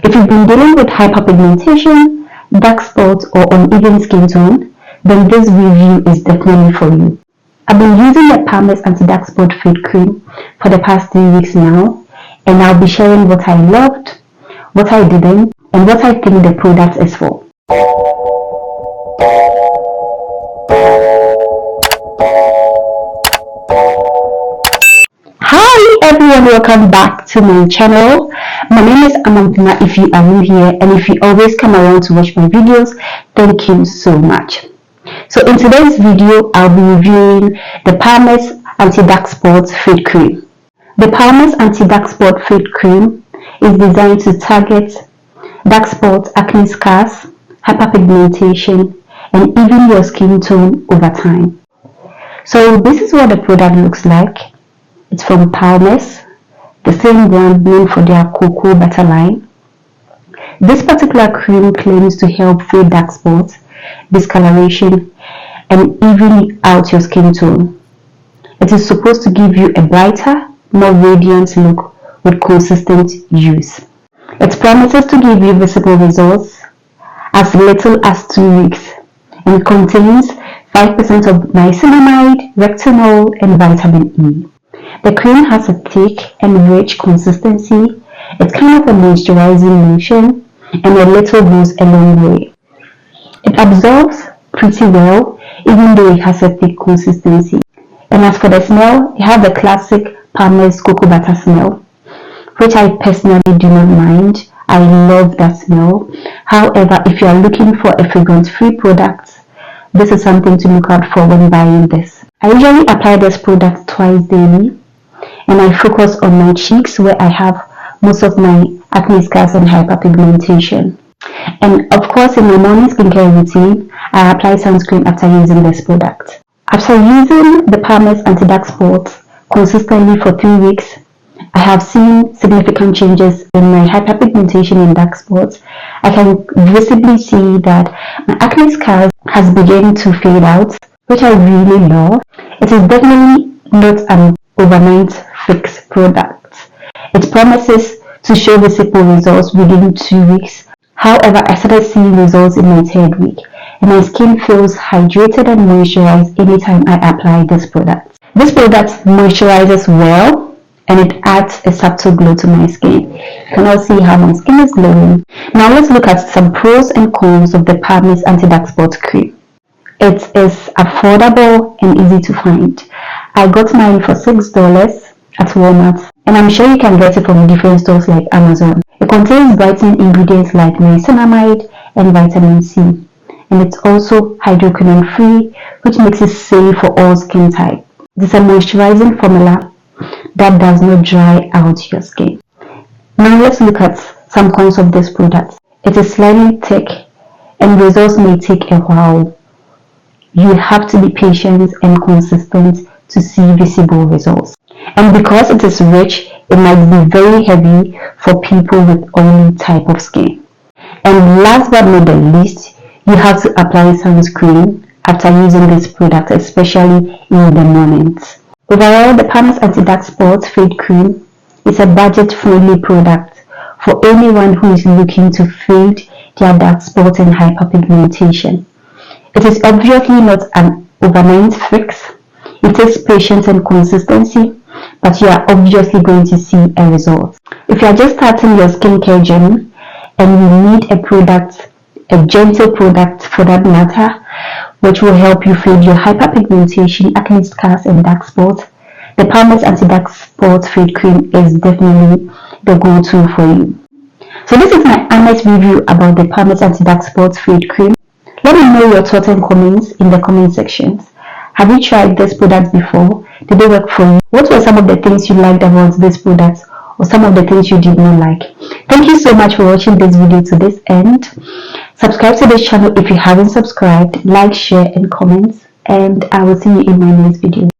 If you've been dealing with hyperpigmentation, dark spots, or uneven skin tone, then this review is definitely for you. I've been using the Palmer's Anti-Dark Spot Fade Cream for the past 3 weeks now, and I'll be sharing what I loved, what I didn't, and what I think the product is for. Hi everyone, welcome back to my channel. My name is Amandina if you are new here, and if you always come around to watch my videos, thank you so much. So in today's video, I'll be reviewing the Palmer's Anti-Dark Spot Fade Cream. The Palmer's Anti-Dark Spot Fade Cream is designed to target dark spots, acne scars, hyperpigmentation, and even your skin tone over time. So this is what the product looks like. It's from Palmer's, the same brand known for their cocoa butter line. This particular cream claims to help fade dark spots, discoloration, and even out your skin tone. It is supposed to give you a brighter, more radiant look with consistent use. It promises to give you visible results as little as 2 weeks and contains 5% of niacinamide, retinol, and vitamin E. The cream has a thick and rich consistency. It's kind of a moisturizing lotion, and a little goes a long way. It absorbs pretty well, even though it has a thick consistency. And as for the smell, it has the classic Palmer's cocoa butter smell, which I personally do not mind. I love that smell. However, if you are looking for a fragrance-free product, this is something to look out for when buying this. I usually apply this product twice daily, and I focus on my cheeks where I have most of my acne scars and hyperpigmentation. And of course, in my morning skincare routine, I apply sunscreen after using this product. After using the Palmer's Anti-Dark Spot consistently for 3 weeks, I have seen significant changes in my hyperpigmentation and dark spots. I can visibly see that my acne scars has begun to fade out, which I really love. It is definitely not an overnight fix product. It promises to show visible results within 2 weeks. However, I started seeing results in my 3rd week, and my skin feels hydrated and moisturized anytime I apply this product. This product moisturizes well, and it adds a subtle glow to my skin. You can all see how my skin is glowing. Now let's look at some pros and cons of the Palmer's Anti-Dark Spot Cream. It is affordable and easy to find. I got mine for $6 at Walmart, and I'm sure you can get it from different stores like Amazon. It contains brightening ingredients like niacinamide and vitamin C, and it's also hydroquinone free, which makes it safe for all skin types. It's a moisturizing formula that does not dry out your skin. Now let's look at some cons of this product. It is slightly thick, and results may take a while. You have to be patient and consistent to see visible results. And because it is rich, it might be very heavy for people with oily type of skin. And last but not the least, you have to apply sunscreen after using this product, especially in the mornings. Overall, the Palmer's Anti-Dark Spot Fade Cream is a budget-friendly product for anyone who is looking to fade their dark spots and hyperpigmentation. It is obviously not an overnight fix. It takes patience and consistency, but you are obviously going to see a result. If you are just starting your skincare journey and you need a product, a gentle product for that matter, which will help you fade your hyperpigmentation, acne scars, and dark spots, the Palmer's Anti-Dark Spot Fade Cream is definitely the go-to for you. So this is my honest review about the Palmer's Anti-Dark Spot Fade Cream. Let me know your thoughts and comments in the comment sections. Have you tried this product before? Did they work for you? What were some of the things you liked about this product, or some of the things you did not like? Thank you so much for watching this video to this end. Subscribe to this channel if you haven't subscribed. Like, share, and comment. And I will see you in my next video.